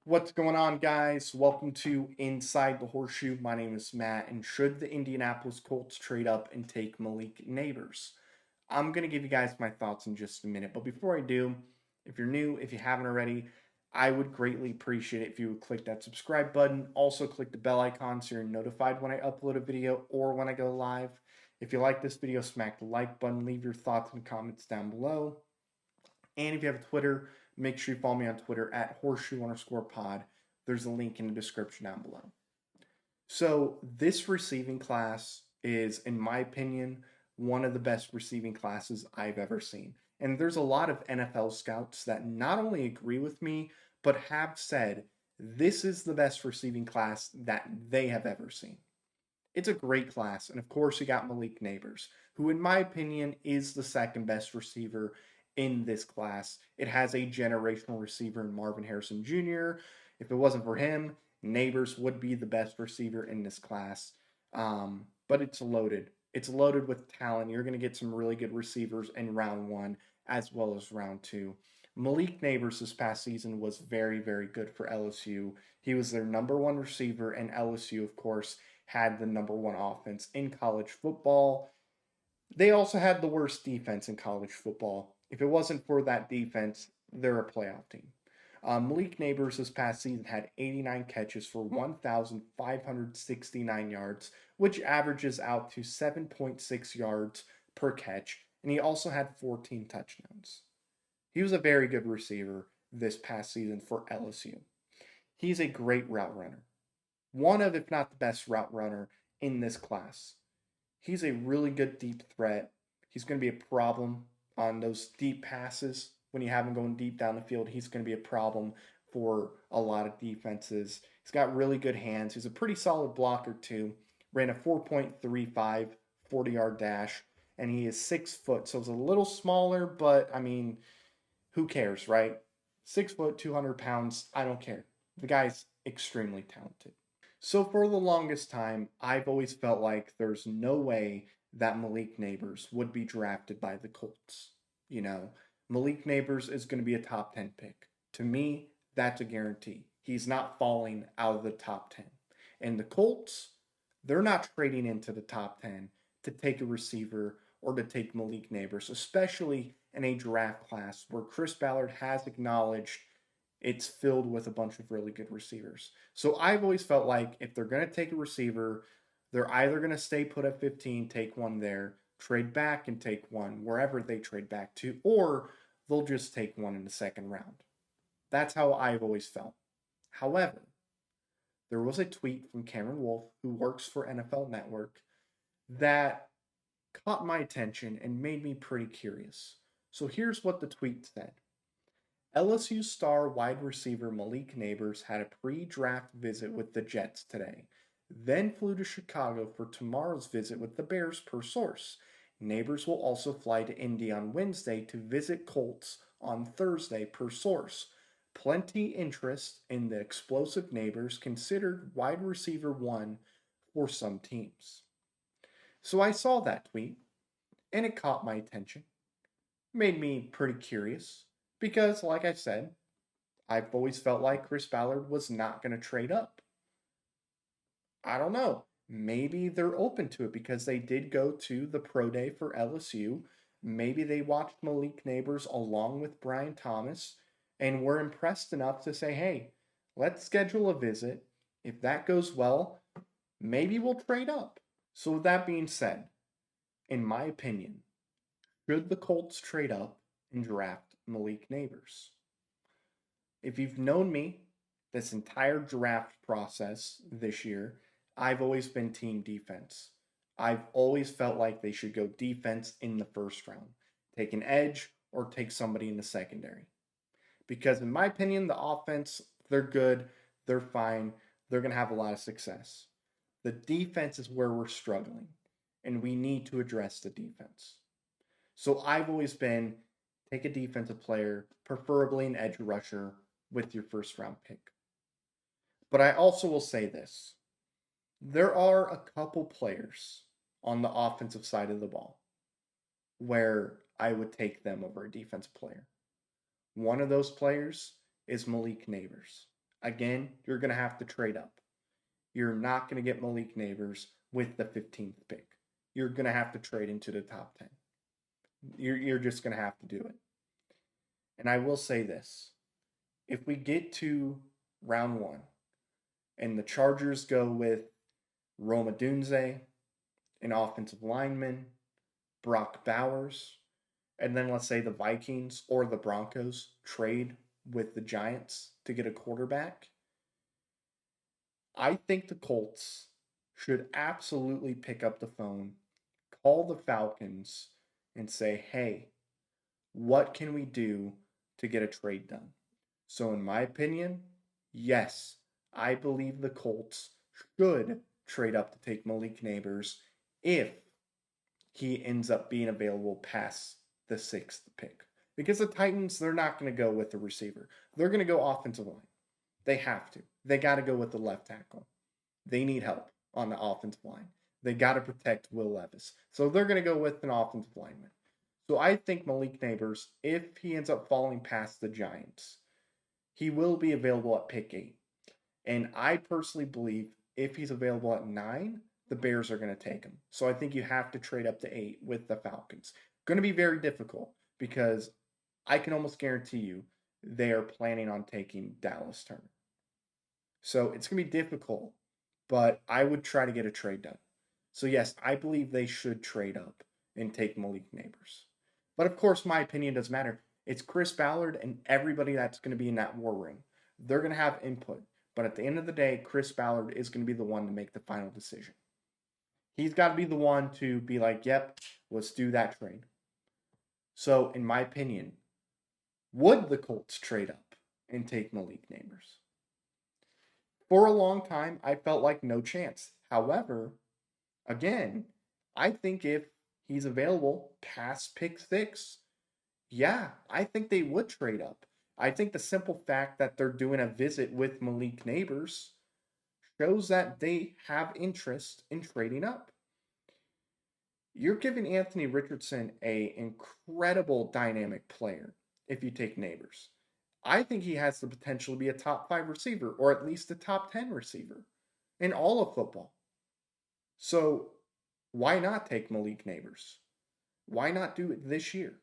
What's going on, guys? Welcome to Inside the Horseshoe. My name is Matt, and should the Indianapolis Colts trade up and take Malik Nabers? I'm going to give you guys my thoughts in just a minute. But before I do, if you're new, if you haven't already, I would greatly appreciate it if you would click that subscribe button. Also, click the bell icon so you're notified when I upload a video or when I go live. If you like this video, smack the like button. Leave your thoughts and comments down below. And if you have a Twitter, make sure you follow me on Twitter at horseshoe_pod. There's a link in the description down below. So this receiving class is, in my opinion, one of the best receiving classes I've ever seen. And there's a lot of NFL scouts that not only agree with me, but have said this is the best receiving class that they have ever seen. It's a great class. And of course, you got Malik Nabers, who, in my opinion, is the second best receiver in this class. It has a generational receiver in Marvin Harrison Jr. If it wasn't for him, Nabers would be the best receiver in this class. But it's loaded. It's loaded with talent. You're going to get some really good receivers in round one as well as round two. Malik Nabers this past season was very, very good for LSU. He was their number one receiver, and LSU, of course, had the number one offense in college football. They also had the worst defense in college football. If it wasn't for that defense, they're a playoff team. Malik Nabers this past season had 89 catches for 1,569 yards, which averages out to 7.6 yards per catch, and he also had 14 touchdowns. He was a very good receiver this past season for LSU. He's a great route runner. One of, if not the best route runner in this class. He's a really good deep threat. He's going to be a problem on those deep passes. When you have him going deep down the field, he's going to be a problem for a lot of defenses. He's got really good hands. He's a pretty solid blocker, too. Ran a 4.35 40-yard dash, and he is 6 foot, so it's a little smaller, but I mean, who cares, right? 6 foot, 200 pounds, I don't care. The guy's extremely talented. So for the longest time, I've always felt like there's no way that Malik Nabers would be drafted by the Colts. You know, Malik Nabers is going to be a top 10 pick. To me, that's a guarantee. He's not falling out of the top 10. And the Colts, they're not trading into the top 10 to take a receiver or to take Malik Nabers, especially in a draft class where Chris Ballard has acknowledged it's filled with a bunch of really good receivers. So I've always felt like if they're going to take a receiver, they're either going to stay put at 15, take one there, trade back and take one wherever they trade back to, or they'll just take one in the second round. That's how I've always felt. However, there was a tweet from Cameron Wolf, who works for NFL Network, that caught my attention and made me pretty curious. So here's what the tweet said. LSU star wide receiver Malik Nabers had a pre-draft visit with the Jets today, then flew to Chicago for tomorrow's visit with the Bears per source. Nabers will also fly to Indy on Wednesday to visit Colts on Thursday per source. Plenty interest in the explosive Nabers, considered wide receiver one for some teams. So I saw that tweet and it caught my attention. Made me pretty curious. Because, like I said, I've always felt like Chris Ballard was not going to trade up. I don't know. Maybe they're open to it because they did go to the pro day for LSU. Maybe they watched Malik Nabers along with Brian Thomas and were impressed enough to say, hey, let's schedule a visit. If that goes well, maybe we'll trade up. So, with that being said, in my opinion, should the Colts trade up and draft Malik Nabers? If you've known me this entire draft process this year, I've always been team defense. I've always felt like they should go defense in the first round. Take an edge or take somebody in the secondary. Because in my opinion, the offense, they're good, they're fine, they're going to have a lot of success. The defense is where we're struggling, and we need to address the defense. So I've always been take a defensive player, preferably an edge rusher, with your first round pick. But I also will say this. There are a couple players on the offensive side of the ball where I would take them over a defensive player. One of those players is Malik Nabers. Again, you're going to have to trade up. You're not going to get Malik Nabers with the 15th pick. You're going to have to trade into the top 10. You're just going to have to do it. And I will say this, if we get to round 1 and the Chargers go with Roma Dunze, an offensive lineman, Brock Bowers, and then let's say the Vikings or the Broncos trade with the Giants to get a quarterback, I think the Colts should absolutely pick up the phone, call the Falcons, and say, hey, what can we do to get a trade done? So, in my opinion, yes, I believe the Colts should trade up to take Malik Nabers if he ends up being available past the 6th pick. Because the Titans, they're not going to go with the receiver. They're going to go offensive line. They have to. They got to go with the left tackle. They need help on the offensive line. They got to protect Will Levis. So they're going to go with an offensive lineman. So I think Malik Nabers, if he ends up falling past the Giants, he will be available at pick 8. And I personally believe if he's available at 9, the Bears are going to take him. So I think you have to trade up to 8 with the Falcons. Going to be very difficult because I can almost guarantee you they are planning on taking Dallas Turner. So it's going to be difficult, but I would try to get a trade done. So yes, I believe they should trade up and take Malik Nabers. But of course, my opinion doesn't matter. It's Chris Ballard and everybody that's going to be in that war room. They're going to have input. But at the end of the day, Chris Ballard is going to be the one to make the final decision. He's got to be the one to be like, yep, let's do that trade. So, in my opinion, would the Colts trade up and take Malik Nabers? For a long time, I felt like no chance. However, again, I think if he's available past pick 6, yeah, I think they would trade up. I think the simple fact that they're doing a visit with Malik Nabers shows that they have interest in trading up. You're giving Anthony Richardson a incredible dynamic player if you take Nabers. I think he has the potential to be a top 5 receiver or at least a top 10 receiver in all of football. So why not take Malik Nabers? Why not do it this year?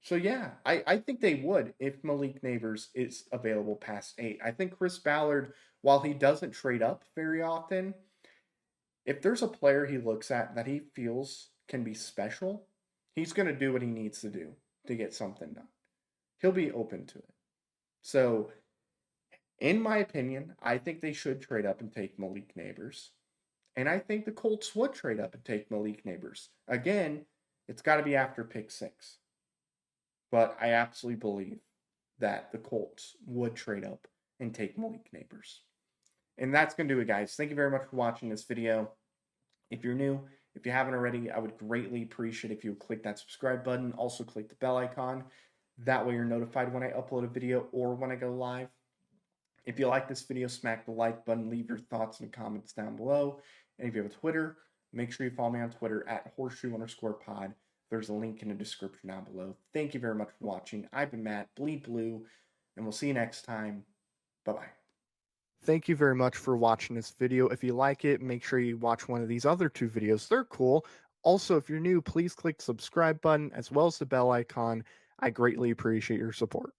So yeah, I think they would if Malik Nabers is available past 8. I think Chris Ballard, while he doesn't trade up very often, if there's a player he looks at that he feels can be special, he's going to do what he needs to do to get something done. He'll be open to it. So, in my opinion, I think they should trade up and take Malik Nabers. And I think the Colts would trade up and take Malik Nabers. Again, it's got to be after pick 6. But I absolutely believe that the Colts would trade up and take Malik Nabers. And that's going to do it, guys. Thank you very much for watching this video. If you're new, if you haven't already, I would greatly appreciate if you would click that subscribe button. Also, click the bell icon. That way you're notified when I upload a video or when I go live. If you like this video, smack the like button. Leave your thoughts and comments down below. And if you have a Twitter, make sure you follow me on Twitter at horseshoe_pod. There's a link in the description down below. Thank you very much for watching. I've been Matt, Bleed Blue, and we'll see you next time. Bye-bye. Thank you very much for watching this video. If you like it, make sure you watch one of these other 2 videos. They're cool. Also, if you're new, please click the subscribe button as well as the bell icon. I greatly appreciate your support.